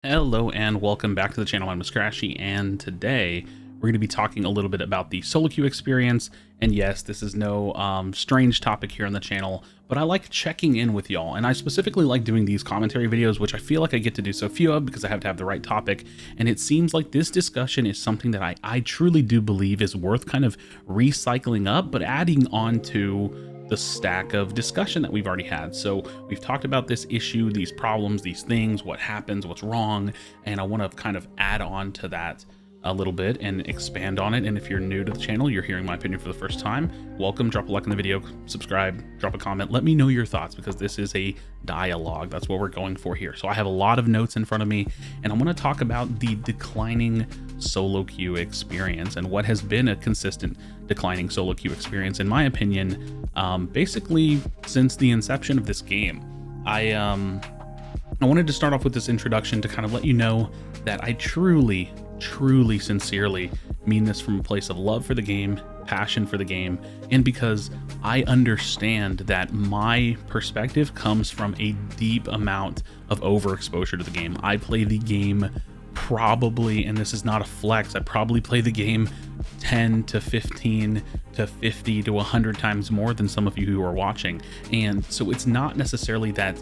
Hello and welcome back to the channel. I'm Krashy, and today we're going to be talking a little bit about the solo queue experience. And yes, this is no strange topic here on the channel, but I like checking in with y'all, and I specifically like doing these commentary videos, which I feel like I get to do so few of because I have to have the right topic. And it seems like this discussion is something that I truly do believe is worth kind of recycling up, but adding on to the stack of discussion that we've already had. So we've talked about this issue, these problems, these things, what happens, what's wrong, and I want to kind of add on to that a little bit and expand on it. And if you're new to the channel, you're hearing my opinion for the first time, welcome. Drop a like in the video, subscribe, drop a comment, let me know your thoughts, because this is a dialogue. That's what we're going for here. So I have a lot of notes in front of me, and I want to talk about the declining solo queue experience and what has been a consistent declining solo queue experience, in my opinion, basically since the inception of this game. I wanted to start off with this introduction to kind of let you know that I truly, sincerely mean this from a place of love for the game, passion for the game, and because I understand that my perspective comes from a deep amount of overexposure to the game. I play the game probably, and this is not a flex, I probably play the game 10 to 15 to 50 to 100 times more than some of you who are watching. And so it's not necessarily that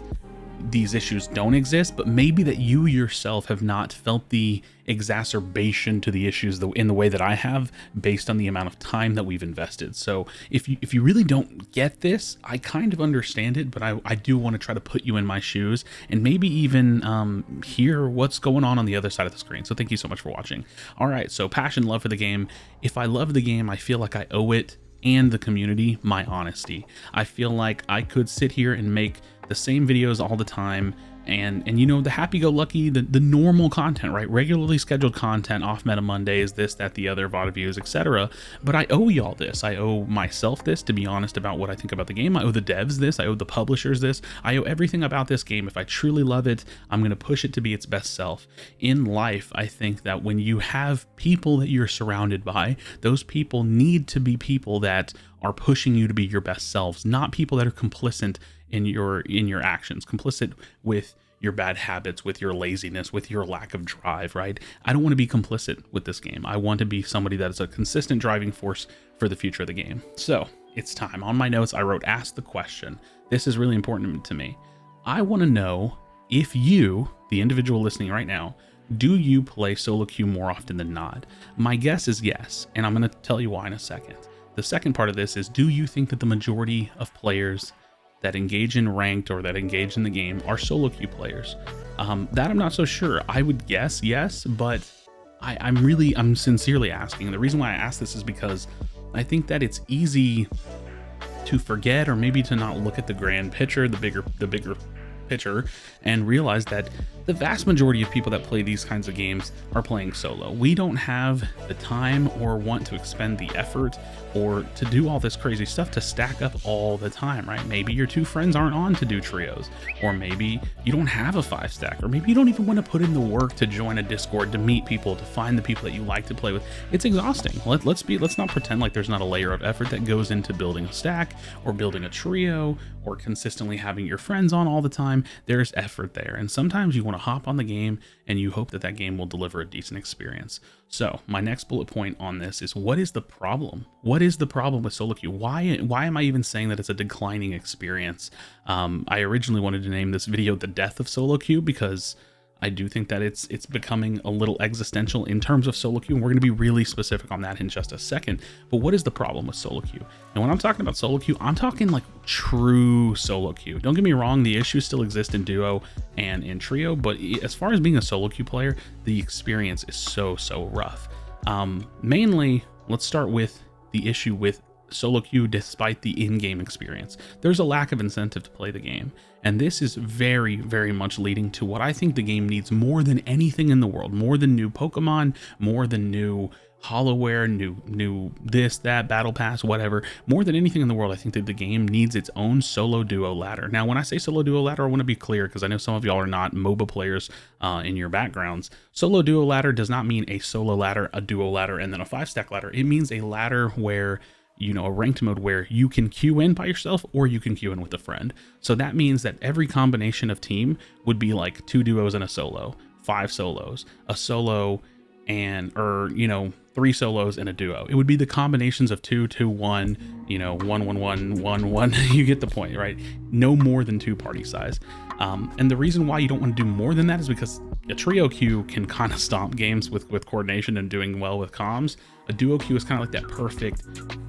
these issues don't exist, but maybe that you yourself have not felt the exacerbation to the issues in the way that I have, based on the amount of time that we've invested. So if you really don't get this, I kind of understand it, but I do want to try to put you in my shoes and maybe even hear what's going on the other side of the screen. So thank you so much for watching. All right, so passion, love for the game. If I love the game, I feel like I owe it and the community my honesty. I feel like I could sit here and make the same videos all the time, and you know, the happy-go-lucky, the normal content, right? Regularly scheduled content, off meta Mondays, this, that, the other, VOD views, etc. But I owe y'all this. I owe myself this, to be honest about what I think about the game. I owe the devs this. I owe the publishers this. I owe everything about this game. If I truly love it, I'm going to push it to be its best self. In life, I think that when you have people that you're surrounded by, those people need to be people that are pushing you to be your best selves, not people that are complicit in your actions, complicit with your bad habits, with your laziness, with your lack of drive, right? I don't want to be complicit with this game. I want to be somebody that is a consistent driving force for the future of the game. So it's time. On my notes, I wrote, ask the question. This is really important to me. I want to know if you, the individual listening right now, do you play solo queue more often than not? My guess is yes, and I'm going to tell you why in a second. The second part of this is, do you think that the majority of players that engage in ranked or that engage in the game are solo queue players? That I'm not so sure. I would guess yes, but I'm sincerely asking. And the reason why I ask this is because I think that it's easy to forget, or maybe to not look at the grand picture, the bigger picture, and realize that the vast majority of people that play these kinds of games are playing solo. We don't have the time or want to expend the effort or to do all this crazy stuff to stack up all the time, right? Maybe your two friends aren't on to do trios, or maybe you don't have a 5-stack, or maybe you don't even want to put in the work to join a Discord, to meet people, to find the people that you like to play with. It's exhausting. Let's not pretend like there's not a layer of effort that goes into building a stack or building a trio or consistently having your friends on all the time. There's effort there, and sometimes you want to hop on the game and you hope that that game will deliver a decent experience. So my next bullet point on this is, what is the problem? What is the problem with solo queue? Why am I even saying that it's a declining experience? I originally wanted to name this video "The Death of Solo Queue" because I do think that it's becoming a little existential in terms of solo queue, and we're going to be really specific on that in just a second. But what is the problem with solo queue? And when I'm talking about solo queue, I'm talking like true solo queue. Don't get me wrong, the issues still exist in duo and in trio, but as far as being a solo queue player, the experience is so rough. Mainly, let's start with the issue with solo queue. Despite the in-game experience, there's a lack of incentive to play the game, and this is very much leading to what I think the game needs more than anything in the world, more than new Pokemon, more than new hollowware, new this, that, battle pass, whatever. More than anything in the world, I think that the game needs its own solo duo ladder. Now, when I say solo duo ladder, I want to be clear, because I know some of y'all are not MOBA players in your backgrounds. Solo duo ladder does not mean a solo ladder, a duo ladder, and then a 5-stack ladder. It means a ladder where, you know, a ranked mode where you can queue in by yourself or you can queue in with a friend. So that means that every combination of team would be like 2 duos and a solo, 5 solos, a solo and, or, you know, 3 solos and a duo. It would be the combinations of 2, 2, 1, you know, 1, 1, 1, 1, 1. You get the point, right? No more than 2 party size. And the reason why you don't want to do more than that is because a trio queue can kind of stomp games with coordination and doing well with comms. A duo queue is kind of like that perfect,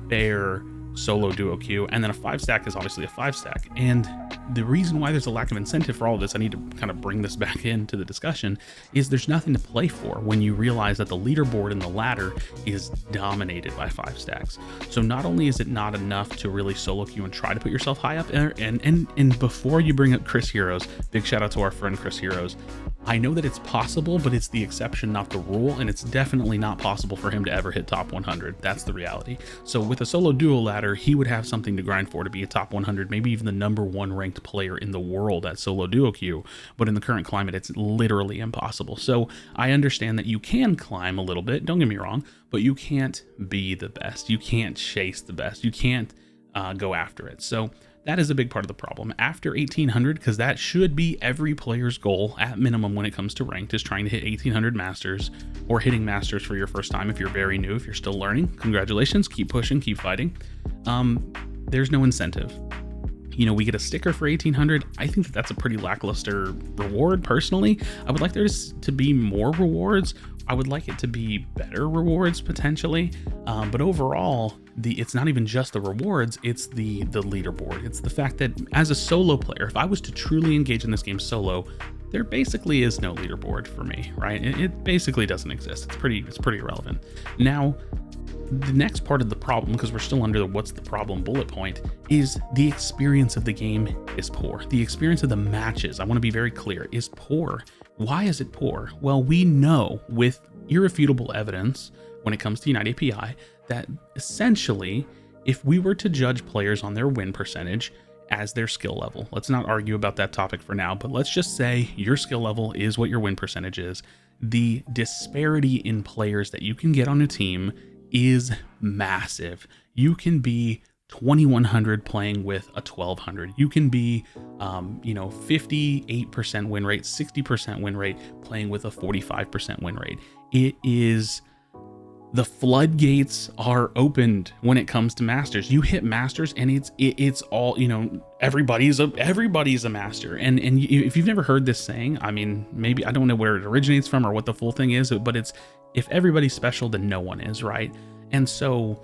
fair solo duo queue, and then a 5 stack is obviously a 5 stack. And the reason why there's a lack of incentive for all of this, I need to kind of bring this back into the discussion, is there's nothing to play for when you realize that the leaderboard and the ladder is dominated by 5 stacks. So not only is it not enough to really solo queue and try to put yourself high up there, and before you bring up Chris Heroes, big shout out to our friend Chris Heroes, I know that it's possible, but it's the exception, not the rule, and it's definitely not possible for him to ever hit top 100. That's the reality. So with a solo duo ladder, he would have something to grind for to be a top 100, maybe even the #1 ranked player in the world at solo duo queue. But in the current climate, it's literally impossible. So I understand that you can climb a little bit, don't get me wrong, but you can't be the best. You can't chase the best. You can't go after it. So that is a big part of the problem. After 1800, because that should be every player's goal at minimum when it comes to ranked, is trying to hit 1800 masters or hitting masters for your first time. If you're very new, if you're still learning, congratulations, keep pushing, keep fighting. There's no incentive. You know, we get a sticker for 1800. I think that that's a pretty lackluster reward personally. I would like there to be more rewards. I would like it to be better rewards potentially, but overall, it's not even just the rewards, it's the leaderboard. It's the fact that as a solo player, if I was to truly engage in this game solo, there basically is no leaderboard for me, right? It basically doesn't exist. It's pretty irrelevant. Now, the next part of the problem, because we're still under the what's the problem bullet point, is the experience of the game is poor. The experience of the matches, I want to be very clear, is poor. Why is it poor? Well, we know with irrefutable evidence when it comes to Unite API that essentially, if we were to judge players on their win percentage as their skill level, let's not argue about that topic for now, but let's just say your skill level is what your win percentage is. The disparity in players that you can get on a team is massive. You can be 2100 playing with a 1200. You can be 58% win rate, 60% win rate playing with a 45% win rate. It is, the floodgates are opened when it comes to masters. You hit masters and it's all, you know, everybody's a master. And if you've never heard this saying, I mean, maybe I don't know where it originates from or what the full thing is, but it's, if everybody's special, then no one is, right? And so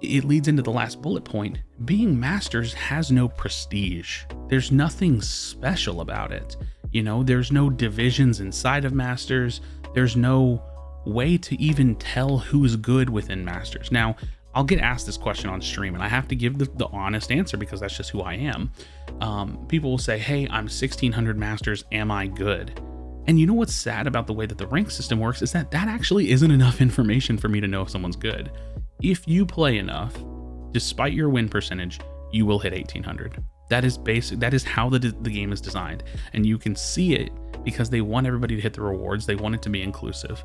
it leads into the last bullet point. Being masters has no prestige. There's nothing special about it. You know, there's no divisions inside of masters. There's no way to even tell who's good within masters. Now, I'll get asked this question on stream and I have to give the honest answer because that's just who I am. People will say, hey, I'm 1600 masters. Am I good? And you know what's sad about the way that the rank system works is that actually isn't enough information for me to know if someone's good. If you play enough, despite your win percentage, you will hit 1800. That is basic. That is how the game is designed. And you can see it because they want everybody to hit the rewards. They want it to be inclusive.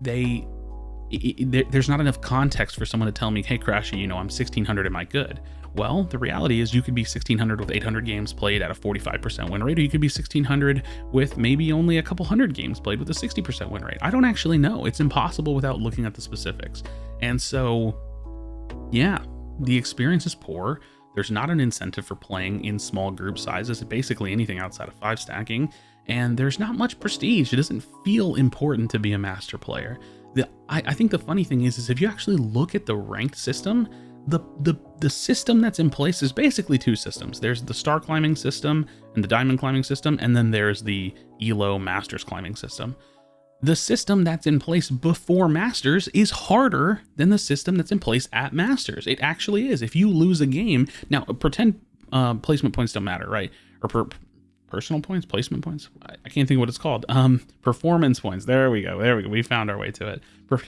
There's not enough context for someone to tell me, hey, Krashy, you know, I'm 1600, am I good? Well, the reality is you could be 1600 with 800 games played at a 45% win rate, or you could be 1600 with maybe only a couple hundred games played with a 60% win rate. I don't actually know. It's impossible without looking at the specifics. And so, yeah, the experience is poor. There's not an incentive for playing in small group sizes, basically anything outside of 5 stacking, and there's not much prestige. It doesn't feel important to be a master player. I think the funny thing is if you actually look at the ranked system, the system that's in place is basically 2 systems. There's the star climbing system and the diamond climbing system, and then there's the ELO masters climbing system. The system that's in place before masters is harder than the system that's in place at masters. It actually is. If you lose a game, now pretend placement points don't matter, right? Or personal points, placement points. I can't think of what it's called. Performance points. There we go. We found our way to it.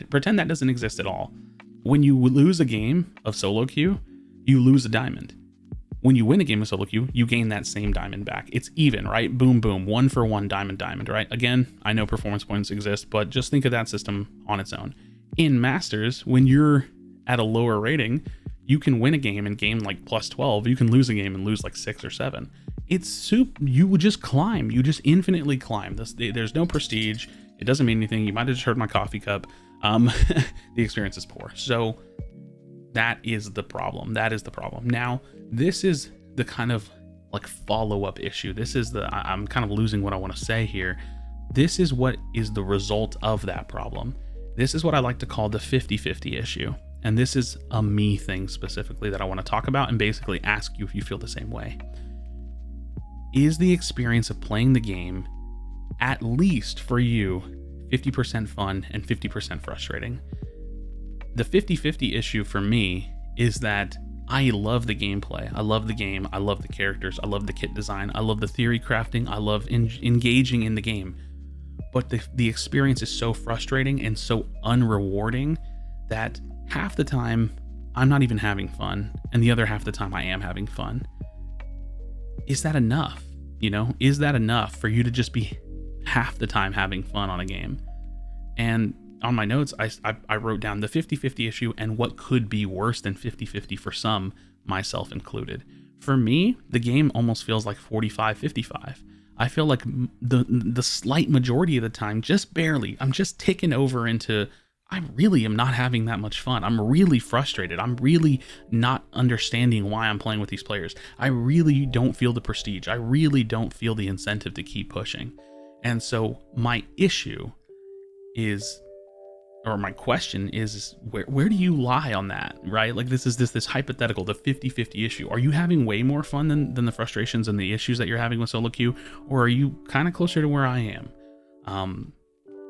Pretend that doesn't exist at all. When you lose a game of solo queue, you lose a diamond. When you win a game of solo queue, you gain that same diamond back. It's even, right? Boom, boom, 1 for 1 diamond, right? Again, I know performance points exist, but just think of that system on its own. In masters, when you're at a lower rating, you can win a game and gain like plus 12. You can lose a game and lose like 6 or 7. It's you would just climb. You just infinitely climb. There's no prestige. It doesn't mean anything. You might have just heard my coffee cup. The experience is poor. So that is the problem. That is the problem. Now, this is the kind of like follow-up issue. This is I'm kind of losing what I want to say here. This is what is the result of that problem. This is what I like to call the 50-50 issue. And this is a me thing specifically that I want to talk about and basically ask you if you feel the same way. Is the experience of playing the game, at least for you, 50% fun and 50% frustrating? The 50-50 issue for me is that I love the gameplay. I love the game. I love the characters. I love the kit design. I love the theory crafting. I love engaging in the game. But the experience is so frustrating and so unrewarding that half the time I'm not even having fun, and the other half the time I am having fun. Is that enough? You know, is that enough for you to just be half the time having fun on a game? And on my notes, I wrote down the 50-50 issue and what could be worse than 50-50 for some, myself included. For me, the game almost feels like 45-55. I feel like the slight majority of the time, just barely, I'm just ticking over into, I really am not having that much fun. I'm really frustrated. I'm really not understanding why I'm playing with these players. I really don't feel the prestige. I really don't feel the incentive to keep pushing. And so my issue is, or my question is, where do you lie on that, right? Like this hypothetical, the 50-50 issue. Are you having way more fun than the frustrations and the issues that you're having with solo queue? Or are you kind of closer to where I am?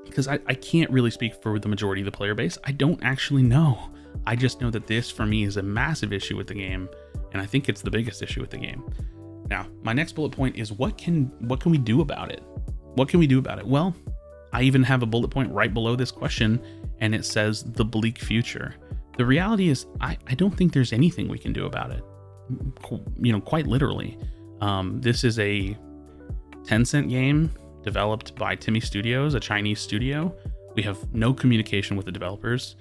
Because I can't really speak for the majority of the player base. I don't actually know. I just know that this for me is a massive issue with the game, and I think it's the biggest issue with the game. Now, my next bullet point is what can we do about it? What can we do about it? Well, I even have a bullet point right below this question, and it says the bleak future. The reality is I don't think there's anything we can do about it. You know, quite literally. This is a Tencent game developed by Timmy Studios, a Chinese studio. We have no communication with the developers.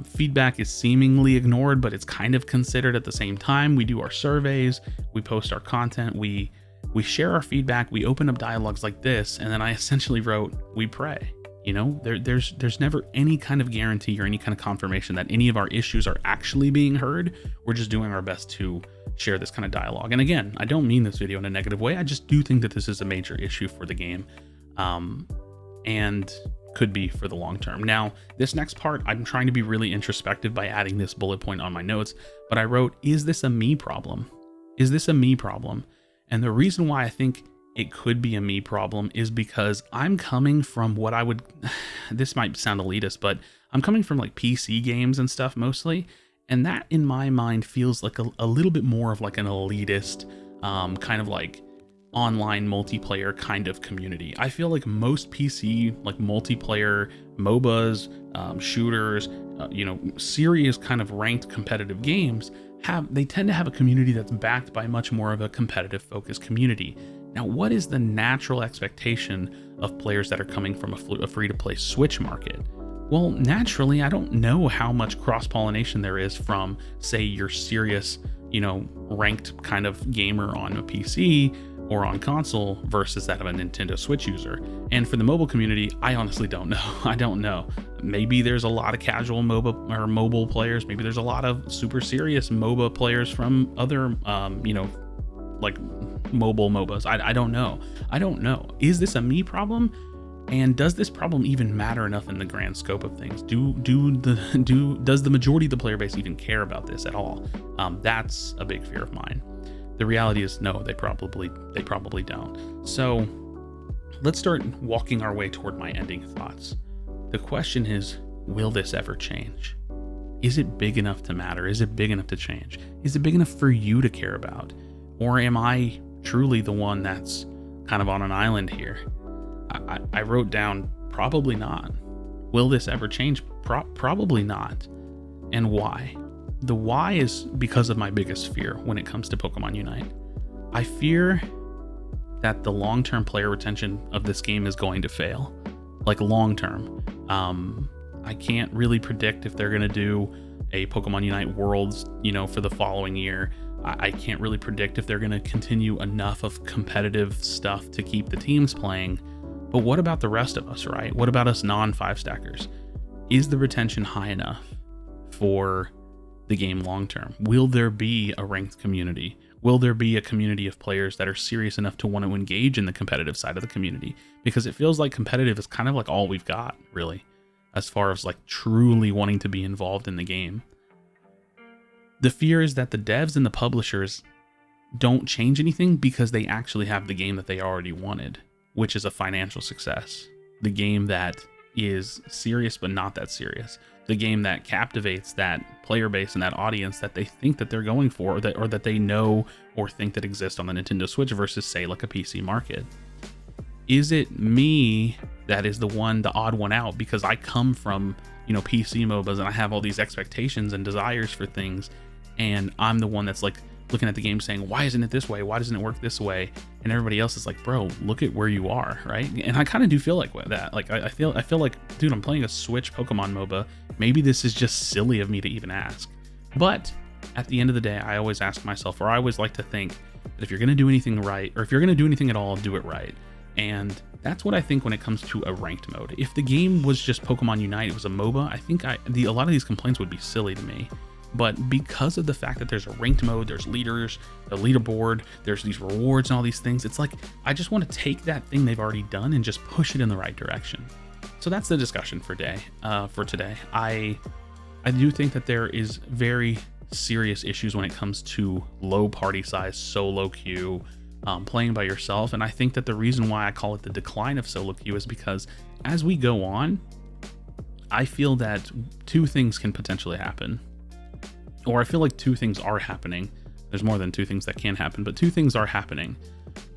Feedback is seemingly ignored, but it's kind of considered at the same time. We do our surveys, we post our content, we share our feedback, we open up dialogues like this, and then I essentially wrote, we pray. You know, there's never any kind of guarantee or any kind of confirmation that any of our issues are actually being heard. We're just doing our best to share this kind of dialogue. And again, I don't mean this video in a negative way. I just do think that this is a major issue for the game, and could be for the long term. Now, this next part, I'm trying to be really introspective by adding this bullet point on my notes, but I wrote, is this a me problem? Is this a me problem? And the reason why I think it could be a me problem is because I'm coming from what I would, this might sound elitist, but I'm coming from like PC games and stuff mostly. And that in my mind feels like a little bit more of like an elitist, kind of like online multiplayer kind of community. I feel like most PC like multiplayer MOBAs, shooters, serious kind of ranked competitive games they tend to have a community that's backed by much more of a competitive focused community. Now, what is the natural expectation of players that are coming from a free-to-play Switch market? Well, naturally, I don't know how much cross-pollination there is from, say, your serious, ranked kind of gamer on a PC or on console versus that of a Nintendo Switch user. And for the mobile community, I honestly don't know. I don't know. Maybe there's a lot of casual MOBA or mobile players. Maybe there's a lot of super serious MOBA players from other, like mobile MOBAs. I don't know. I don't know. Is this a me problem? And does this problem even matter enough in the grand scope of things? Does the majority of the player base even care about this at all? That's a big fear of mine. The reality is no, they probably don't. So let's start walking our way toward my ending thoughts. The question is, will this ever change? Is it big enough to matter? Is it big enough to change? Is it big enough for you to care about? Or am I truly the one that's kind of on an island here? I wrote down, probably not. Will this ever change? Probably not. And why? The why is because of my biggest fear when it comes to Pokemon Unite. I fear that the long-term player retention of this game is going to fail. Like long-term. I can't really predict if they're going to do a Pokemon Unite Worlds, for the following year. I can't really predict if they're going to continue enough of competitive stuff to keep the teams playing. But what about the rest of us, right? What about us non-5 stackers? Is the retention high enough for the game long term? Will there be a ranked community? Will there be a community of players that are serious enough to want to engage in the competitive side of the community? Because it feels like competitive is kind of like all we've got, really, as far as like truly wanting to be involved in the game. The fear is that the devs and the publishers don't change anything because they actually have the game that they already wanted, which is a financial success. The game that is serious but not that serious. The game that captivates that player base and that audience that they think that they're going for, or that they know or think that exists on the Nintendo Switch versus, say, like a PC market. Is it me that is the odd one out because I come from, PC MOBAs and I have all these expectations and desires for things, and I'm the one that's like looking at the game saying, why isn't it this way? Why doesn't it work this way? And everybody else is like, bro, look at where you are, right? And I kind of do feel like that. Like I feel like, dude, I'm playing a Switch Pokemon MOBA. Maybe this is just silly of me to even ask. But at the end of the day, I always ask myself, or I always like to think that if you're going to do anything right, or if you're going to do anything at all, do it right. And that's what I think when it comes to a ranked mode. If the game was just Pokemon Unite, it was a MOBA, I think a lot of these complaints would be silly to me. But because of the fact that there's a ranked mode, there's leaders, the leaderboard, there's these rewards and all these things, it's like I just want to take that thing they've already done and just push it in the right direction. So that's the discussion for today. I do think that there is very serious issues when it comes to low party size, solo queue, playing by yourself. And I think that the reason why I call it the decline of solo queue is because as we go on, I feel that two things can potentially happen. Or I feel like two things are happening. There's more than two things that can happen, but two things are happening.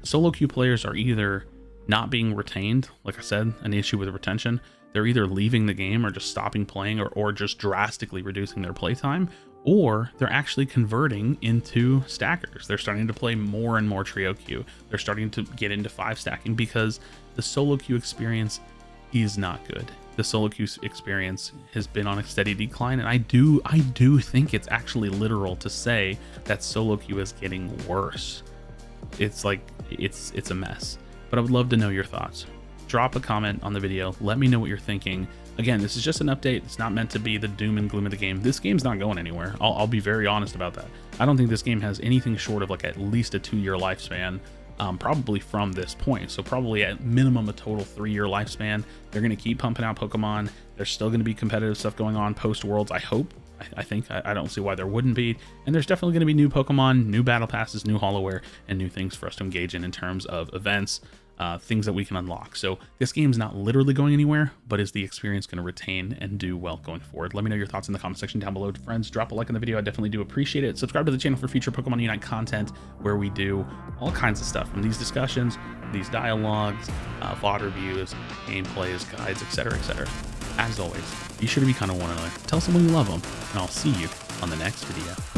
Solo queue players are either not being retained, like I said, an issue with retention. They're either leaving the game or just stopping playing, or just drastically reducing their playtime, or they're actually converting into stackers. They're starting to play more and more trio queue. They're starting to get into 5 stacking because the solo queue experience is not good. The solo queue experience has been on a steady decline, and I do think it's actually literal to say that solo queue is getting worse. It's like it's a mess. But I would love to know your thoughts. Drop a comment on the video. Let me know what you're thinking. Again, this is just an update. It's not meant to be the doom and gloom of the game. This game's not going anywhere. I'll be very honest about that. I don't think this game has anything short of like at least a 2-year lifespan. Probably from this point. So probably at minimum a total 3-year lifespan. They're going to keep pumping out Pokemon. There's still going to be competitive stuff going on post Worlds, I hope. I think. I don't see why there wouldn't be. And there's definitely going to be new Pokemon, new battle passes, new Hollowware, and new things for us to engage in terms of events, things that we can unlock. So this game's not literally going anywhere, but is the experience going to retain and do well going forward? Let me know your thoughts in the comment section down below. Friends, drop a like on the video. I definitely do appreciate it. Subscribe to the channel for future Pokemon Unite content where we do all kinds of stuff from these discussions, these dialogues, VOD reviews, gameplays, guides, etc., etc. As always, be sure to be kind of one another. Tell someone you love them, and I'll see you on the next video.